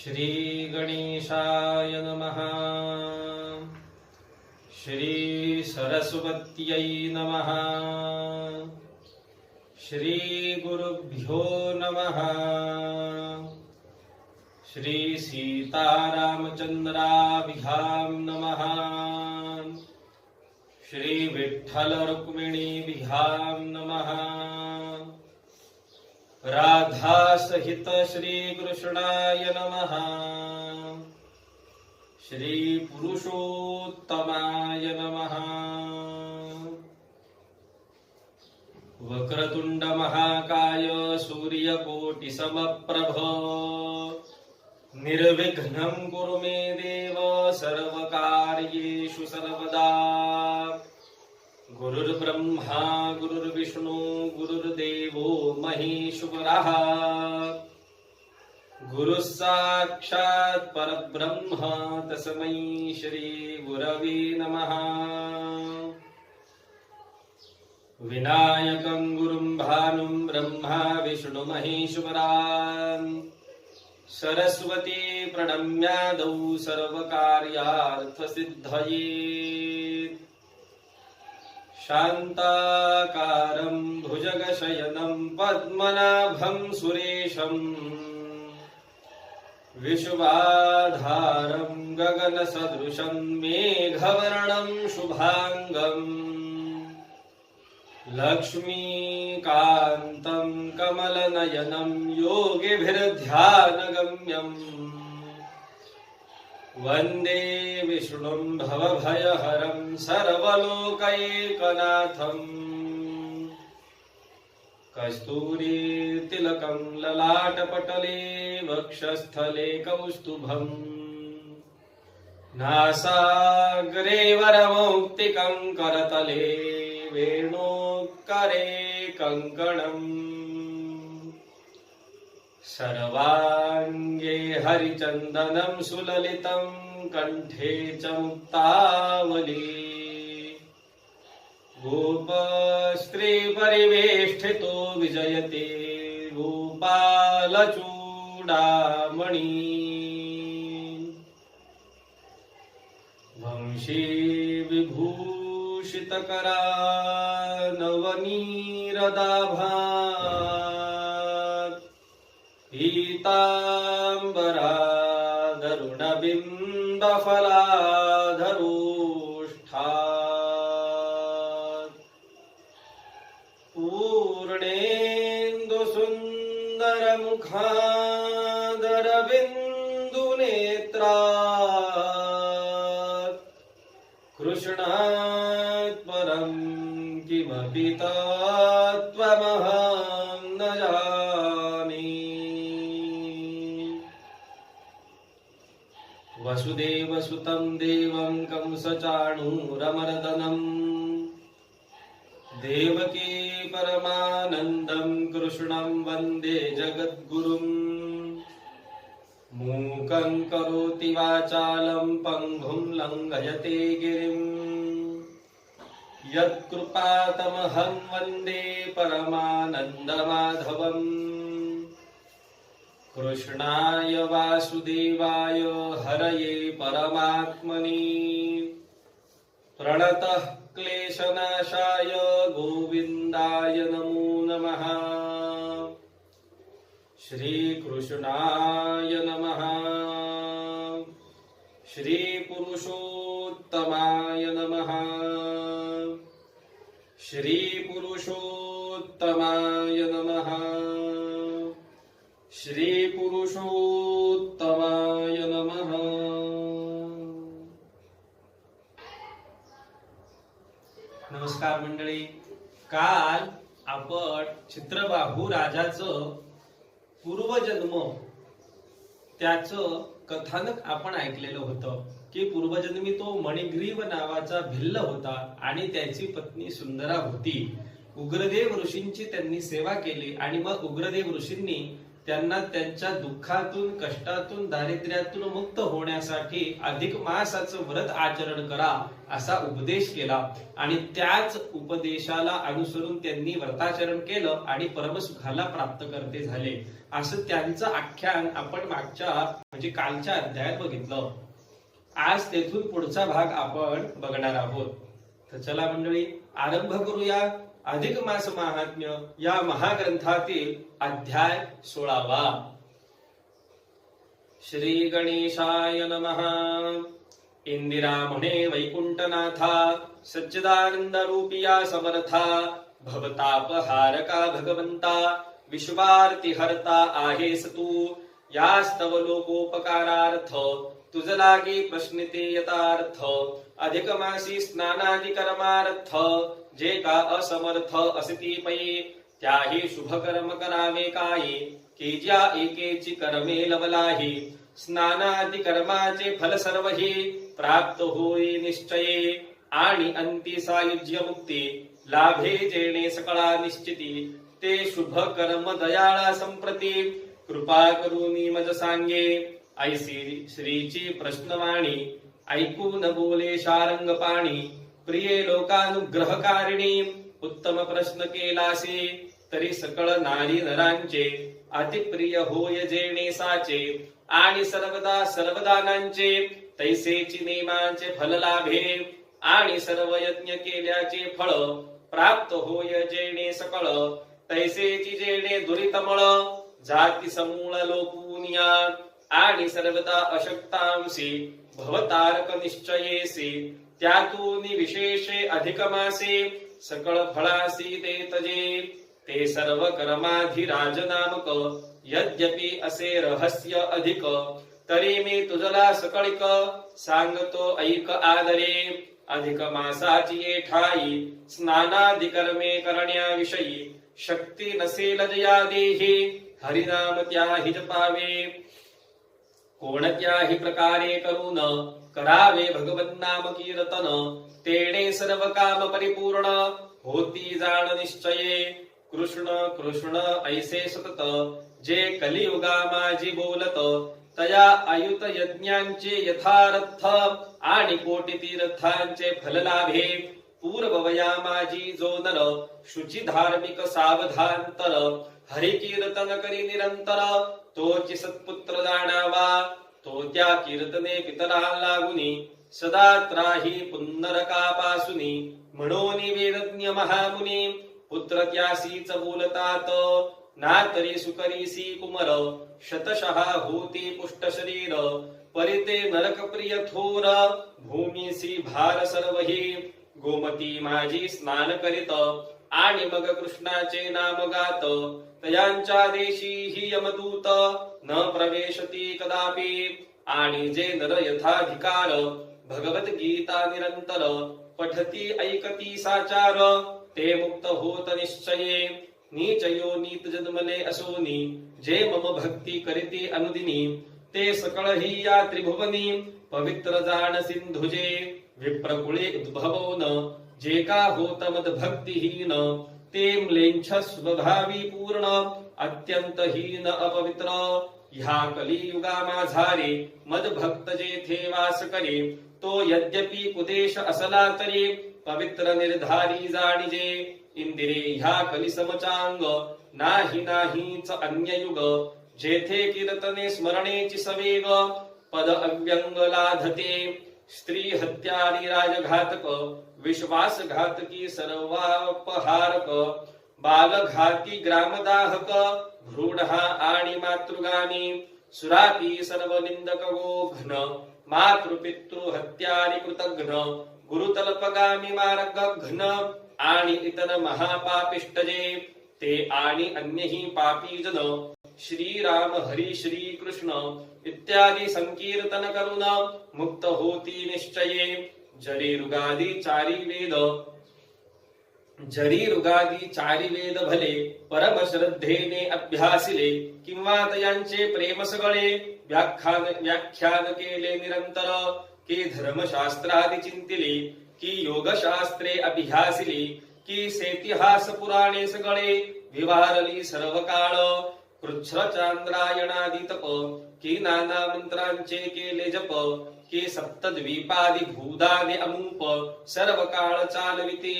श्री गणेशाय नमः। श्री सरस्वत्यै नमः। श्री गुरुभ्यो नमः। श्री सीतारामचंद्राभ्यां नमः। श्री विठ्ठल रुक्मिणीभ्यां नमः। राधा सहित श्री कृष्णाय नमः। श्री पुरुषोत्तमाय नमः। वक्रतुंड महाकाय सूर्यकोटि समप्रभ निर्विघ्नं कुरु मे देव सर्वकार्येषु सर्वदा। गुरुर्ब्रह्मा गुरुर्विष्णु गुरुर्देवो महेश्वरः। गुरुः साक्षात् परब्रह्म तस्मै श्री गुरवे नमः। विनायकं गुरुं भानुं ब्रह्मा विष्णु महेश्वरान् सरस्वती प्रणम्यादौ सर्वकार्यार्थसिद्धये। शान्ताकारं भुजगशयनं पद्मनाभं सुरेशं विश्वाधारं गगनसदृशं मेघवर्णं शुभांगं लक्ष्मीकान्तं कमलनयनं योगिभिर्ध्यानगम्यं वन्दे विष्णुं भवभयहरं सर्वलोकैकनाथं। कस्तूरीतिलकं ललाटपटले वक्षस्थले कौस्तुभम् नासाग्रे वरमौक्तिकं करतले वेणुकरे कङ्कणम्। सर्वाङ्गे हरिचन्दनं सुललितं कण्ठे च मुक्तावली। गोपस्त्रीपरिवेष्टितो विजयते गोपालचूडामणि। वंशी विभूषितकरा नवनीरदाभा पीताम्बरादरुणबिम्बफलाधरोष्ठात् पूर्णेन्दुसुन्दरमुखादरबिन्दुनेत्रात् कृष्णात् परं किमपि तत्त्वमहं न जाने। वसुदेवसुतं देवं कंसचाणूरमर्दनं देवकी परमानन्दं कृष्णं वन्दे जगद्गुरुम्। मूकं करोति वाचालं पङ्गुं लङ्घयते गिरिं यत्कृपातमहं वन्दे परमानन्दमाधवम्। कृष्णाय वासुदेवाय हरये परमात्मने प्रणतः क्लेशनाशाय गोविन्दाय नमो नमः। श्रीकृष्णाय नमः। श्रीपुरुषोत्तमाय नमः। श्रीपुरुषोत्तमाय नमः। श्रीपुरुषोत्तमाय नमः। नमस्कार मंडळी, काल आपण चित्रबाहू राजाचं पूर्वजन्म त्याचं कथानक आपण ऐकलेलं होतं की पूर्वजन्मी तो मणिग्रीव नावाचा भिल्ल होता आणि त्याची पत्नी सुंदरा होती। उग्रदेव ऋषींची त्यांनी सेवा केली आणि मग उग्रदेव ऋषींनी त्यांना त्यांच्या दुःखातून, कष्टातून, दारिद्र्यातून मुक्त होण्यासाठी अधिक मासाचं व्रत आचरण करा असा उपदेश केला आणि त्याच उपदेशाला अनुसरून त्यांनी व्रताचरण केलं आणि परमसुखाला प्राप्त करते झाले असं त्यांचं आख्यान आपण मागच्या म्हणजे कालच्या अध्यायात बघितलं. आज तेथून पुढचा भाग आपण बघणार आहोत. तर चला मंडळी, आरंभ करूया अधिक मास महात्म्य या महाग्रंथातील अध्याय 16वा. श्री गणेशाय नमः. इंदिरा म्हणे वैकुंठनाथा, सच्चिदानंद रूपिया समर्था, भवतापहारका भगवंता, विश्वार्ती हरता आहेस तू. यास्तव लोकोपकारार्थ तुझ लागे प्रश्निते यथार्थ. अधिक मासी स्नानादि कर्मार्थ जे का असमर्थ असती पै. त्याही शुभ कर्म करावे काही, की ज्या एकेची कर्मे लवलाही. स्नानादि कर्माचे फल सर्वही प्राप्त होई निश्चये. आणि अंती सायुज्य मुक्ती लाभे जेणे सकळा निश्चिती. ते शुभ कर्म दयाळा संप्रती कृपा करूनी मज सांगे. ऐसी श्रीची प्रश्नवाणी ऐकून बोले शारंग पाणी. प्रिय लोकानुग्रहकारिणी उत्तम प्रश्न केलासे. तरी सकळ नारी नरांचे अतिप्रिय होय जेणे साचे. आणि सर्वदा सर्वदानांचे तैसेची नेमांचे फल लाभे. आणि सर्व यज्ञ केल्याचे फळ प्राप्त होय जेणे सकळ. तैसेची जेणे दुरितमळ जाती समूळ लोपूनिया. आणि सर्वदा अशक्तांसी भवतारक निश्चयेसी. त्यातून विशेषे अधिक मासे सकळ फळासी ते तजे. ते सर्व कर्माधिराज नामक यद्यपि असे रहस्य अधिक. तरी मी तुझला सकळिक सांगतो ऐक आदरे. अधिक मासाची ये ठाई स्नानादि कर्मे करण्याविषयी. शक्ती नसेल जया देही हरिनाम त्याही जपावे. कोणत्याही प्रकारे करून करावे भगवन् नाम कीर्तन. तेणे सर्व काम परिपूर्ण होती जाण निश्चये. कृष्ण कृष्ण ऐसे सतत जे कलियुगा माझी बोलत. तया आयुत यज्ञांचे यथार्थ आणि कोटी तीर्थांचे फल लाभे. पूर्ववया माझी जो नर शुची धार्मिक सावधानतर. हरि कीर्तन करी निरंतर तोची सत्पुत्र जाणावा. तो त्या कीर्तने पितरा लागुनी सदा त्राही पुन्नरकापासुनी. म्हणून वेदज्ञ महामुनी पुत्र त्यासीच बोलतात. ना तरी सुकरीसी कुमर शतशः होती पुष्ट शरीर. परिते नरक प्रिय थोर भूमीसी भार सर्वही. गोमती माझी स्नान करीत आणि मग कृष्णाचे नाम गात. तयांच्या देशी ही यमदूत न प्रवेशती कदापि. आणि जे नर यथाधिकार भगवत गीता निरंतर पठती ऐकती साचार. ते मुक्त होत निश्चये. नीच योनीत जन्मले असोनी जे मम भक्ती करीती अनुदिनी. ते सकळ ही या त्रिभुवनी पवित्र जाण सिंधुजे. विप्रकुळे उद्भवोन जे का होत मद भक्तिहीन. ते म्लेंछ स्वभावी पूर्ण अत्यंत हीन अपवित्र. ह्या कलियुगा माझारे मद भक्त जेथे वास करे. तो यद्यपि कुदेश असला तरी पवित्र निर्धारी जाणिजे. इंदिरे ह्या कली समचांग नाही नाहीच अन्य युग. जेथे कीर्तने स्मरणेची सवेग पद अव्यंग लाधते. स्त्री हत्यारी राजघातक विश्वासघातकी सर्वापहारक. बालघाती ग्रामदाहक भ्रूण आणि मातृगामी. सुराती सर्व निंदक गोघ्न मातृपितृ हत्यारी कृतघ्न. गुरुतल्पगामी मार्गघ्न आणि इतर महापापिष्टजे. ते आणि अन्यही पापी जन श्रीराम हरी श्री कृष्ण इत्यादी संकीर्तन करून मुक्त होती निश्चये. जरी रुगादी चारी वेद भले परम श्रद्धेने अभ्यासिले. किंवा तयांचे प्रेम सगळे व्याख्यान केले निरंतर. की धर्मशास्त्रादि चिंतिले की योगशास्त्रे अभ्यासिले. की सेतिहास पुराणे सगळे विवारली सर्व काळ. कृच्छ्र चांद्रायणादी तप की नाना मंत्रांचे केले जप की सप्तद्वीपादी भूदाने अमुप सर्व काळ चालविते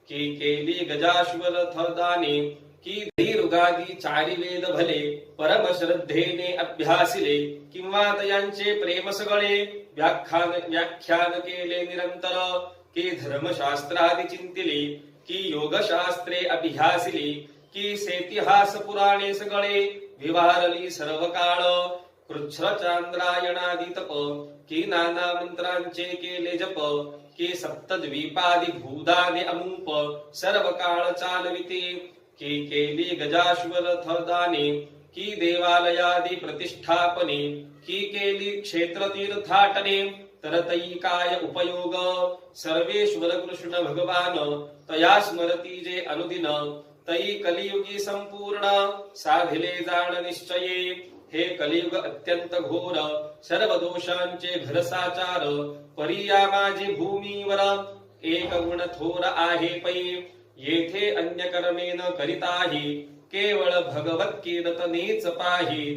की केली गजाश्वरथ दाने की दीर्घादी चारी वेद भले परम श्रद्धेने अभ्यासिले किंवा तयांचे प्रेम सगळे व्याख्यान केले निरंतर की धर्मशास्त्रादी चिंतिले की योगशास्त्रे अभ्यासिले की सेतिहास पुराणे सगळे विवारली सर्व काळ कृच्छ्र चांद्रायणादी तप की नाना मंत्रांचे केले जप की सप्तद्वीपादी भूदाने अमुप सर्व काळ चालविते की केली गजाश्वरथ दाने की देवालयादी प्रतिष्ठापने की केली क्षेत्र तीर्थाटने तरतई काय उपयोग सर्वेश्वर कृष्ण भगवान तया स्मरती जे अनुदिन तई कलियुगी संपूर्ण साधिले जाण निश्चये हे कलियुग अत्यंत घोर सर्व दोषांचे घरसाचार परिया माझी भूमीवर एक गुण थोर आहे पै येथे अन्य कर्मे न करिताही केवळ भगवत कीर्तनेच पाही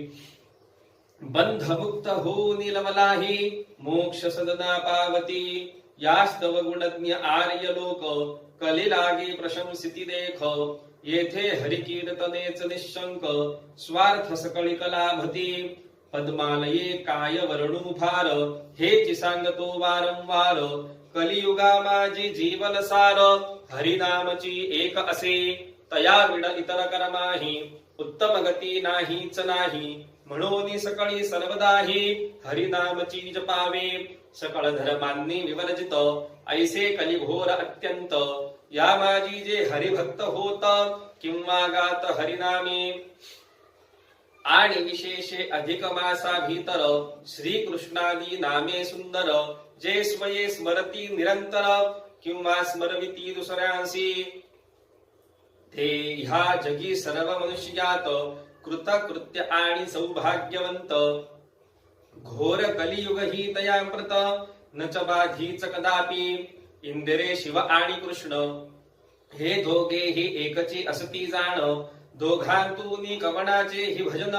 बंधमुक्त हो निलवलाही मोक्ष सदना पावती यास्तव गुणज्ञ आर्य लोक कली लागे प्रशंसिती देख येथे हरिकीर्तनेच निशंक स्वार्थ सकळी कलाभती पद्मालये काय वर्णू फार हेची सांगतो वारंवार कलियुगा माझी जीवन सार हरिनामची एक असे तया विण इतर कर्माही उत्तम गती नाहीच नाही म्हणून सकळी सर्वदाही हरिनामची जपावे सकळ धर्मांनी विवर्जित ऐसे कलिघोर अत्यंत या माझी जे हरिभक्त होत किंवा गात हरिनामे आणि विशेषे अधिक मासा भीतर श्री कृष्णादी नामे सुंदर जे स्वये स्मरती निरंतर किंवा स्मरविती दुसऱ्यांसी ते ह्या जगी सर्व मनुष्यात कृतकृत्य आणि सौभाग्यवंत घोर कलियुग ही तयाप्रत न च बाधीच कदापि इंदिरे शिव आणि कृष्ण हे दोघे ही एकची असती जाण दोघांतूनी कवनाचे हि भजन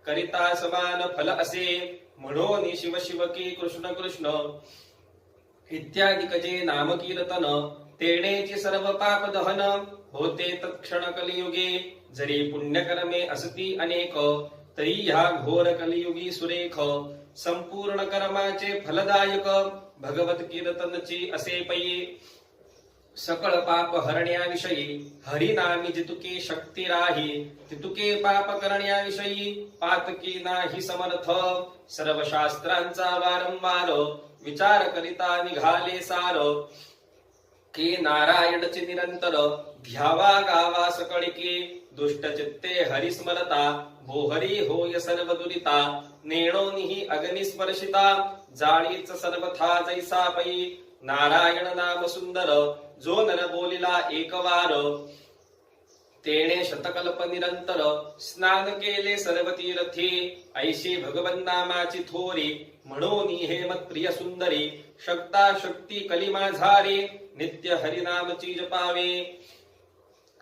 करिता समान फल असे म्हणून शिव शिव की कृष्ण कृष्ण इत्यादिक जे नाम कीर्तन तेणेची सर्व पाप दहन होते तत्क्षण कलियुगे जरी पुण्यकर्मे असती अनेक तरी ह्या घोर कलियुगी सुरेख संपूर्ण कर्माचे फलदायक भगवत कीर्तनची असे पै सकळ पाप हरण्याविषयी हरिनामी जितुके शक्ती राही तितुके पाप करण्याविषयी पातकी नाही समर्थ सर्व शास्त्रांचा वारंवार विचार करिता निघाले सार की नारायणचे निरंतर ध्यावा गावा सकळिके दुष्ट चित्ते हरिस्मरता भोहरी होय सर्व दुरिता नेणोनिही अग्निस्पर्शिता जाळीच सर्वथा जैसा पै नारायण नाम सुंदर जो नर बोलिला एक वार तेणे शतकल्प निरंतर स्नान केले सर्व तीर्थी ऐशी भगवन नामाची थोरी म्हणून हे मत प्रिय सुंदरी शक्ता शक्ती कलिमा झारे नित्य हरिनामची जपावे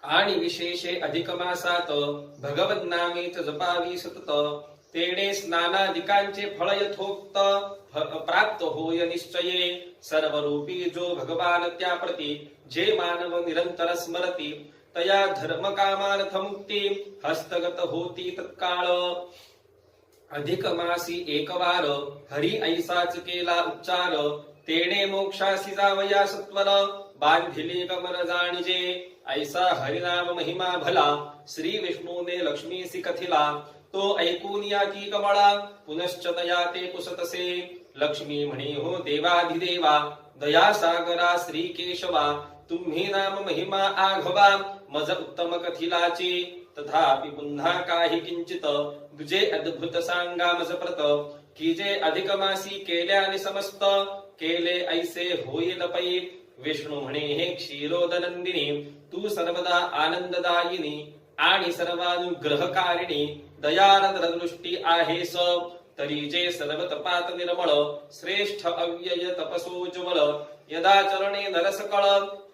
आणि विशेषे अधिक मासात भगवत नामेच जपावी सतत तेणे स्नानादिकांचे फळ यथोक्त प्राप्त होय निश्चये सर्व रूपी जो भगवान त्या प्रती जे मानव निरंतर स्मरती तया धर्म कामार्थ मुक्ती हस्तगत होती तत्काळ अधिक मासी एक वार हरी ऐसाच केला उच्चार तेणे मोक्षासी जावया सत्वर बांधिले कमर जाणिजे ऐसा हरिनाम महिमा भला श्री विष्णूने लक्ष्मीसी कथिला तो ऐकून या की कमळा पुनश्च तया ते पुसतसे लक्ष्मी म्हणे हो देवाधिदेवा दया सागरा श्री केशवा तुम्ही नाम महिमा आघवा मज उत्तम कथिलाची तथापि पुन्हा काही किंचित तुझे अद्भुत सांगा मज प्रत की जे अधिक मासी केल्याने समस्त केले ऐसे होईल पै विष्णू म्हणे हे क्षीरोदनंदिनी तू सर्वदा आनंददायिनी आणि सर्वानुग्रहकारिणी दयारद्र दृष्टी आहेस तरी जे सर्व तपात निर्मळ श्रेष्ठ अव्यय तपसोज्वल यदा चरणे नरसकळ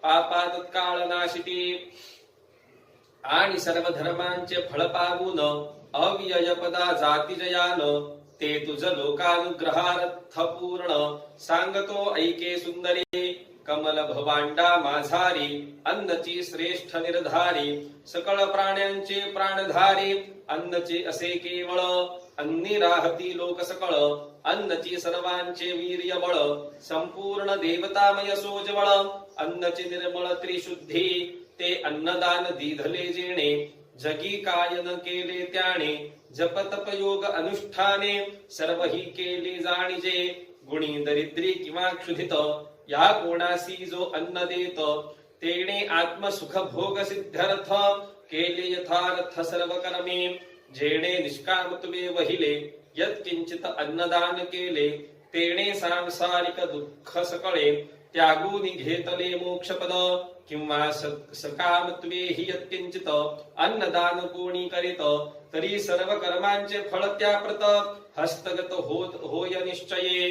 पापा तत्काळ नाशिती आणि सर्व धर्मांचे फळ पावून अव्ययपदा जातिजयान ते तुझ लोकानुग्रहार्थ पूर्ण सांगतो ऐके सुंदरी कमल भवांडा माझारी अन्नची श्रेष्ठ निर्धारी सकळ प्राण्यांचे प्राणधारी अन्नचे असे केवळ अन्नी राहती लोक सकळ अन्नची सर्वांचे वीर्य बळ संपूर्ण देवतामय सोजवळ अन्नचे निर्मळ त्रिशुद्धी ते अन्नदान दिधले जेणे जगी काय न केले त्याने जप तप योग अनुष्ठाने सर्व ही केले जाणीजे गुणी दरिद्री किंवा क्षुधित या कोणासी जो अन्न देत तेने आत्मसुख भोग सिद्ध्यर्थ केले यथार्थ सर्व कर्मे जेणे निष्कामत्वे वहिले यत्किंचित अन्नदान केले तेने सांसारिक दुःख सकळे त्यागून घेतले मोक्षपद किंवा सकामत्वे हि यत्किंचित अन्नदान कोणी करीत तरी सर्व कर्मांचे फळ त्याप्रत हस्तगत होत होय निश्चये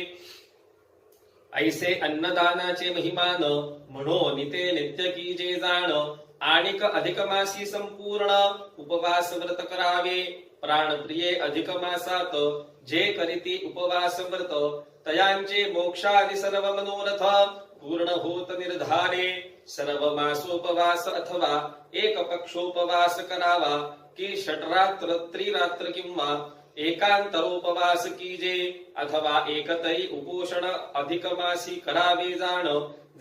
ऐसे अन्नदानाचे महिमान म्हणून ते नित्य की जे जाण आणिक अधिक मासी संपूर्ण उपवास व्रत करावे प्राणप्रिये अधिक मासात जे करीती उपवास व्रत तयांचे मोक्षादि सर्व मनोरथ पूर्ण होत निर्धारे सर्व मासोपवास अथवा एक पक्षोपवास करावा की षड्रात्र त्रिरात्र किंवा एकांतरोपवास कीजे अथवा एकतरी उपोषण अधिक मासी करावे जाण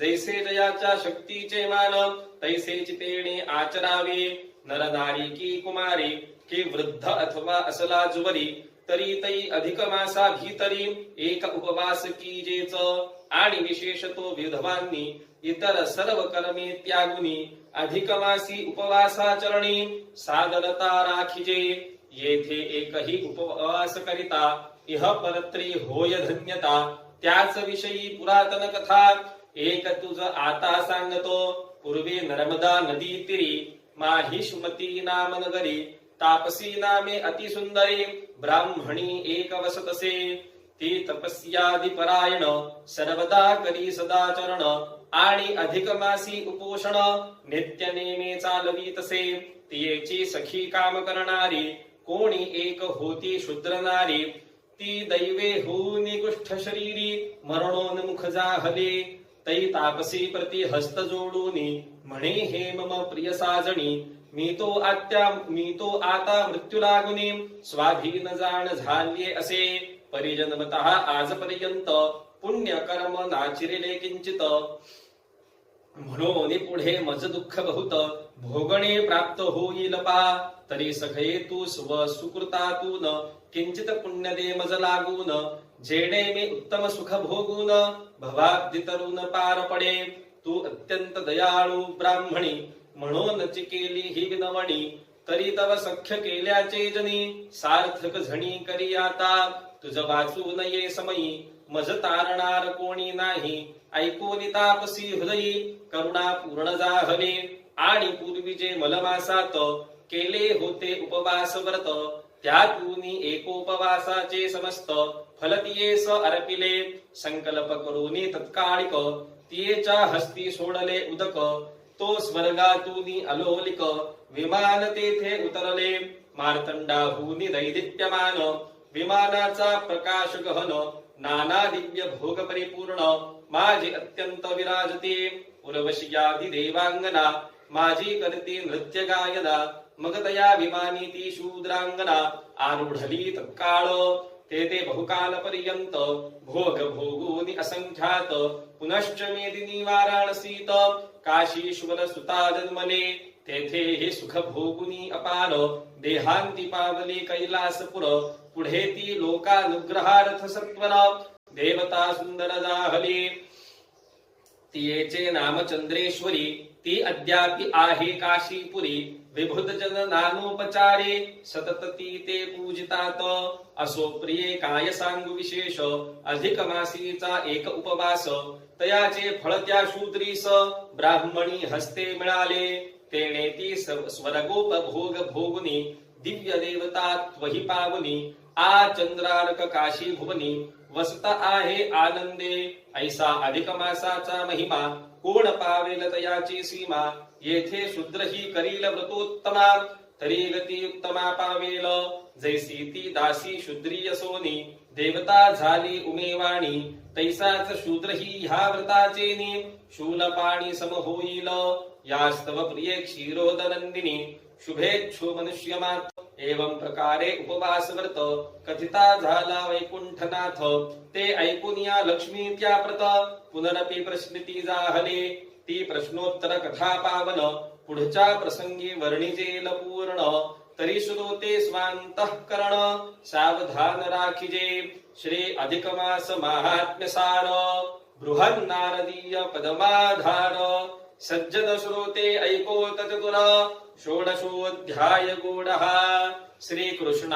जैसे जयाच्या शक्तीचे मान तैसे चितेने आचरावे नर नारी की कुमारी की वृद्ध अथवा असला जुवरी तरी तै अधिक मासा भीतरी एक उपवास कीजेच आणि विशेषतो विधवांनी इतर सर्व कर्मे त्यागुनी अधिक मासी उपवासाचरणी सादरता राखिजे येथे एकही उपवास करिता इह परत्री होय धन्यता त्याच विषयी पुरातन कथा एक तुझ आता सांगतो पूर्वी नर्मदा नदी तीरी माहिष्मती नाम नगरी तापसी नामे अति सुंदरी ब्राह्मणी एक वसतसे ती तपस्यादि परायण सर्वदा करी सदाचरण आणि अधिक मासी उपोषण नित्य नेमे चालवीतसे तियेची सखी काम करणारी कोणी एक होती शूद्र नारी ती दैवे होऊन कुष्ठ शरीरी मरणोन्मुख जाहले तै तापसी प्रति हस्त जोडूनी म्हणे हे मम प्रिय साजणी मी तो आता मृत्यू लागुनी स्वाधीन जाण झाले असे परिजन्मतः आजपर्यंत पुण्य कर्म नाचिरिले किंचित म्हणून पुढे मज दुःख बहुत भोगणे प्राप्त होईल पा तरी सखये तू स्व सुकृतातून किंचित पुण्य दे मज लागून जेणे मी उत्तम सुख भोगून भवाब्दी तरुण पार पडे तू अत्यंत दयाळू ब्राह्मणी म्हणून केली ही विनवणी तरी तव सख्य केल्याचे जनी सार्थक झणी करी आता तुझ वाचू नये समयी मज तारणार कोणी नाही ऐकून तापसी हृदयी करुणा पूर्ण जाहले आणि पूर्वी जे मलमासात केले होते उपवास व्रत त्यातून एकोपवासाचे समस्त फल तियेस अर्पिले संकल्प करून तत्कालिक तियेच्या हस्ती सोडले उदक तो स्वर्गातून अलोलिक विमान तेथे उतरले मार्तंडाहूनी दैदिप्यमान विमानाचा प्रकाश गहन नाना दिव्य भोग परिपूर्ण माझी अत्यंत विराजते उर्वशियादि देवांगना माझी करते नृत्य गायना मग तया विमानी ती शूद्रांगना आरूढली तत्काळ ते बहुकाल पर्यंत भोग भोगूनी असंख्यात पुनश्च मेदिनी वाराणसीत काशीश्वर सुता जन्मले तेथे हे सुख भोगुनी अपार देहांती पावले कैलासपुर पुढे ती लोकानुग्रहार्थ सत्वर देवता सुंदर जाहली तियेचे नाम चंद्रेश्वरी ती अद्यापि आहे काशीपुरी विभुत जन नानोपचारे सतत ती ते पूजितात असो प्रिये काय सांगू विशेष अधिक मासीचा एक उपवास तयाचे फळ त्या शूद्रीस ब्राह्मणी हस्ते मिळाले तेने ती स्वर्गोप भोग भोगुनी दिव्य देवता त्वहि पावनी आ चंद्रार्क काशी भुवनी वसत आहे आनंदे ऐसा अधिक मासाचा महिमा कोण पावेल तयाची सीमा येथे शूद्र ही करील व्रतोत्तमा तरी गती उत्तमा पावेल, जैसी ती दासी शूद्रीय सोनी, देवता झाली उमेवाणी, तैसाच शूद्र ही ह्या व्रताचेनी, शूलपाणी सम होईल, यास्तव प्रिये क्षीरोदनंदिनी, शुभेच्छो मनुष्य मात, एवं प्रकारे उपवास व्रत कथिता झाला वैकुंठनाथ, ते ऐकून या लक्ष्मी त्या प्रत, पुनरपि प्रश्निती जाहले, ती प्रश्नोत्तर कथा पावन, पुढच्या प्रसंगी वर्णिजेल पूर्ण, तरी श्रोते स्वांतःकरण सावधान राखिजे, श्री अधिक मास महात्म्य सार, बृहन्नारदीय पदमाधार, सज्जन श्रोते ऐकोत चतुर, षोडशोऽध्याय गूढः, श्रीकृष्णार्पणमस्तु।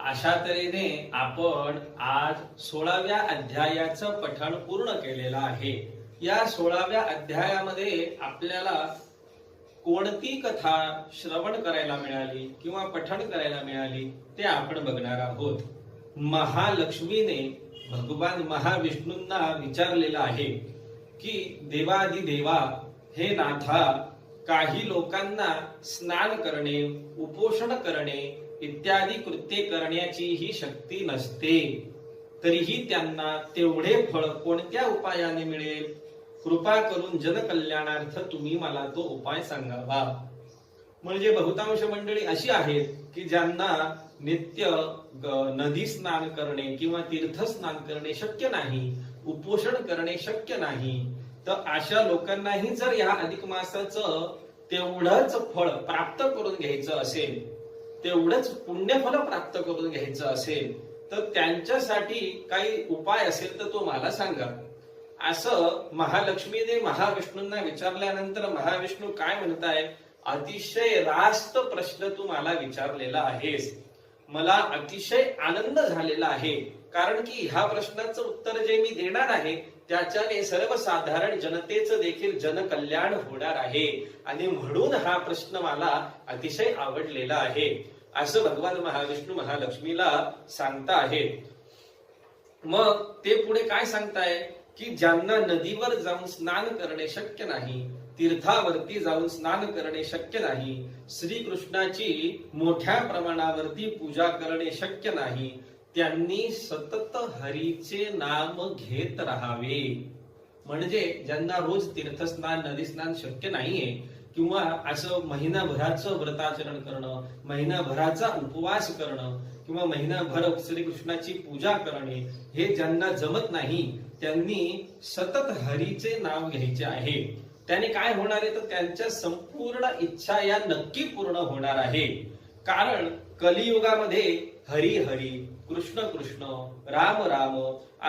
अशा तऱ्हेने आपण आज 16व्या अध्यायाचं पठण पूर्ण केलेलं आहे। या 16व्या अध्यायामध्ये आपल्याला कोणती कथा श्रवण करायला मिळाली किंवा पठण करायला मिळाली ते आपण बघणार आहोत। महालक्ष्मीने भगवान महाविष्णूंना विचारलेलं आहे की देवादिदेवा, हे नाथा, काही लोकांना स्नान करणे, उपोषण करणे इत्यादी कृत्ये करण्याची ही शक्ती नसते, तरीही त्यांना तेवढे फळ कोणत्या उपायाने मिळेल? कृपा करून जनकल्याणार्थ तुम्ही मला तो उपाय सांगावा। म्हणजे बहुतांश मंडळी अशी आहेत की ज्यांना नित्य नदी स्नान करणे किंवा तीर्थ स्नान करणे शक्य नाही, उपोषण करणे शक्य नाही, तर अशा लोकांनाही जर या अधिक मासाचं तेवढंच फळ प्राप्त करून घ्यायचं असेल, तेवढंच पुण्यफल प्राप्त करून घ्यायचं असेल, तर त्यांच्यासाठी काही उपाय असेल तर तो मला सांगा। असं महालक्ष्मीने महाविष्णूंना विचारल्यानंतर महाविष्णू काय म्हणताय? अतिशय रास्त प्रश्न तू मला विचारलेला आहेस, मला अतिशय आनंद झालेला आहे, कारण की ह्या प्रश्नाचं उत्तर जे मी देणार आहे त्याच्याने सर्वसाधारण जनतेचं देखील जनकल्याण होणार आहे, आणि म्हणून हा प्रश्न मला अतिशय आवडलेला आहे, असं भगवान महाविष्णू महालक्ष्मीला सांगता आहेत। मग ते पुढे काय सांगताय की ज्यांना नदीवर जाऊन स्नान करणे शक्य नाही, तीर्थावरती जाऊन स्नान करणे शक्य नाही, श्रीकृष्णाची मोठ्या प्रमाणावरती पूजा करणे शक्य नाही, त्यांनी सतत हरीचे नाम घेत राहावे। म्हणजे ज्यांना रोज तीर्थस्नान नदी स्नान शक्य नाहीये किंवा असं महिनाभराचं व्रताचरण करणं, महिनाभराचा उपवास करणं किंवा महिनाभर श्रीकृष्णाची पूजा करणे हे ज्यांना जमत नाही, त्यांनी सतत हरीचे नाव घ्यायचे आहे। त्याने काय होणार आहे तर त्यांच्या संपूर्ण इच्छा या नक्की पूर्ण होणार आहे। कारण कलियुगामध्ये हरी हरी, कृष्ण कृष्ण, राम राम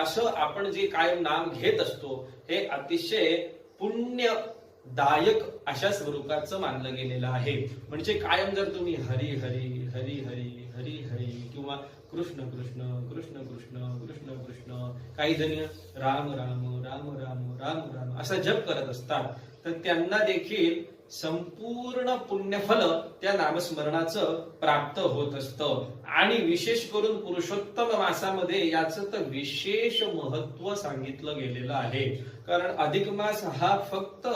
असं आपण जे कायम नाम घेत असतो हे अतिशय पुण्यदायक अशा स्वरूपाचं मानलं गेलेलं आहे। म्हणजे कायम जर तुम्ही हरी हरी हरी हरी हरी हरी किंवा कृष्ण कृष्ण कृष्ण कृष्ण कृष्ण कृष्ण, काही जण राम राम राम राम राम राम असा जप करत असतात, तर त्यांना देखील संपूर्ण पुण्यफल त्या नामस्मरणाचं प्राप्त होत असतं। आणि विशेष करून पुरुषोत्तम मासामध्ये याचं तर विशेष महत्व सांगितलं गेलेलं आहे। कारण अधिक मास हा फक्त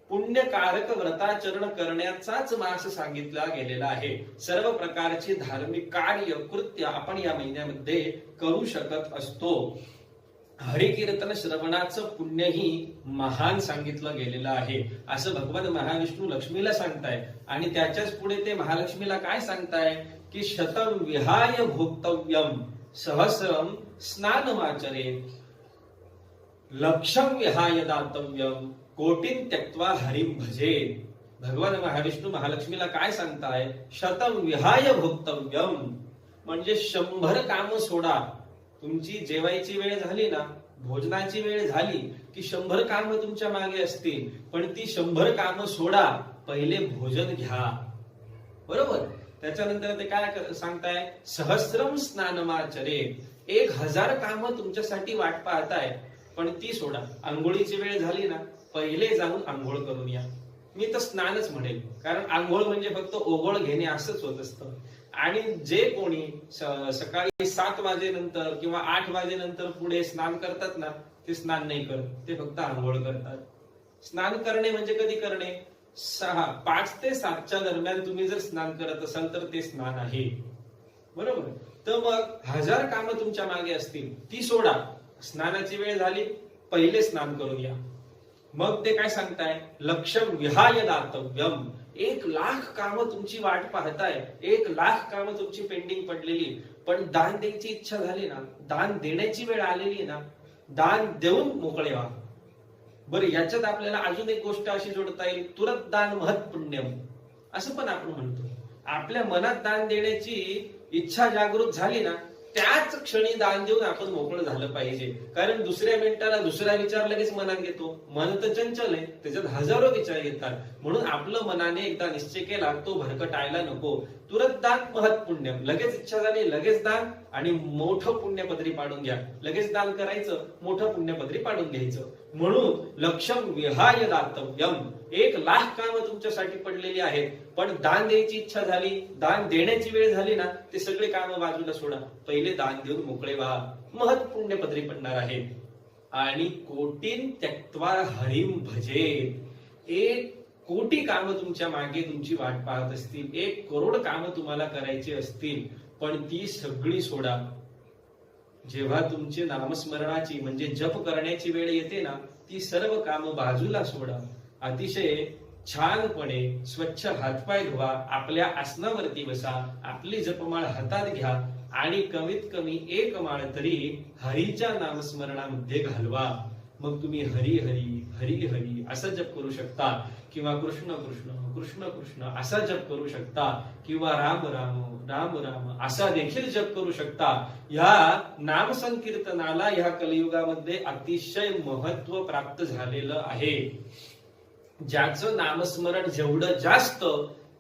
पुण्यकारक व्रताचरण करण्याचाच मास सांगितला गेलेला आहे। सर्व प्रकारची धार्मिक कार्य कृत्य आपण या महिन्यामध्ये करू शकत असतो। हरिकीर्तन श्रवणाचं पुण्यही महान सांगितलं गेलेलं आहे, असं भगवान महाविष्णू लक्ष्मीला सांगताय। आणि त्याच्याच पुढे ते महालक्ष्मीला काय सांगताय की शतम विहाय भोक्तव्यम सहस्रम स्नानमाचरेत, लक्षम विहाय दातव्यम कोटीन त्यक्त्वा हरिम भजेत। भगवान महाविष्णू महालक्ष्मीला काय सांगताय? शतम विहाय भोक्तव्यम म्हणजे 100 काम सोडा। तुमची जेवायची वेळ झाली ना, भोजनाची वेळ झाली की 100 काम तुमच्या मागे असतील, पण ती 100 काम सोडा, पहिले भोजन घ्या, बरोबर? त्याच्यानंतर ते काय सांगताय? सहस्रम स्नानमाचरेत, 1000 काम तुमच्यासाठी वाट पाहताय, पण ती सोडा। आंघोळीची वेळ झाली ना, पहिले जाऊन आंघोळ करून या। मी तर स्नानच म्हणेल, कारण आंघोळ म्हणजे फक्त ओघळ घेणे असंच होत असतं। आणि जे कोणी सकाळी 7 वाजेनंतर किंवा 8 वाजेनंतर पुढे स्नान करतात ना, ते स्नान नाही करत, ते फक्त आंघोळ करतात. स्नान करणे म्हणजे कधी करणे? 5 ते 7च्या दरम्यान तुम्ही जर स्नान करत असाल तर ते स्नान आहे. बरोबर? तर मग 1000 कामं तुमच्या मागे असतील, ती सोडा. स्नानाची वेळ झाली, पहिले स्नान करून या. मग ते काय सांगताय? लक्ष्यम विहाय दातव्यम. 1,00,000 कामं तुमची वाट पाहताय, 1,00,000 कामं तुमची पेंडिंग पडलेली, पण दान द्यायची इच्छा झाली ना, दान देण्याची वेळ आलेली आहे ना, दान देऊन मोकळे व्हा. बरं, याच्यात आपल्याला अजून एक गोष्ट अशी जोडता येईल, तुरंत दान महत् पुण्यम, असं पण आपण म्हणतो. आपल्या मनात दान देण्याची इच्छा जागृत झाली ना, त्याच क्षणी दान देऊन आपण मोकळं झालं पाहिजे. कारण दुसऱ्या मिनिटाला दुसरा विचार लगेच मनात घेतो. मन तर चंचल आहे, त्याच्यात हजारो विचार येतात. म्हणून आपलं मनाने एकदा निश्चय केला, तो भरकटायला नको. तुरंत दान महत् पुण्यम. लगेच इच्छा झाली, लगेच दान, आणि मोठं पुण्यपदरी पाडून घ्या. लगेच दान करायचं, मोठं पुण्यपदरी पाडून घ्यायचं. म्हणून लक्ष्यम विहाय दातव्यम. 1,00,000 कामं तुमच्यासाठी पडलेली आहेत, पण दान द्यायची इच्छा झाली, दान देण्याची वेळ झाली ना, ते सगळे कामं बाजूला सोडा. पहिले दान देऊन मोकळे व्हा, महत् पुण्यपदरी पडणार आहे. आणि कोटीन त्यक्त्वा हरिम भजे. 1,00,00,000 कामं तुमच्या मागे तुमची वाट पाहत असतील, 1,00,00,000 कामं तुम्हाला करायची असतील, पण ती सगळी सोडा. जेव्हा तुमची नामस्मरणाची म्हणजे जप करण्याची वेळ येते ना, ती सर्व कामं बाजूला सोडा. अतिशय छानपणे स्वच्छ हातपाय धुवा, आपल्या आसनावरती बसा, आपली जपमाळ हातात घ्या, आणि कमीत कमी 1 माळ तरी हरीच्या नामस्मरणामध्ये घालवा. मग तुम्ही हरी हरी हरी हरी असा जप करू शकता, किंवा कृष्ण कृष्ण कृष्ण कृष्ण असा जप करू शकता, किंवा राम राम राम राम असा देखील जप करू शकता. या नाम संकीर्तनाला या कलियुगामध्ये अतिशय महत्व प्राप्त झालेलं आहे. ज्याचं नामस्मरण जेवढं जास्त,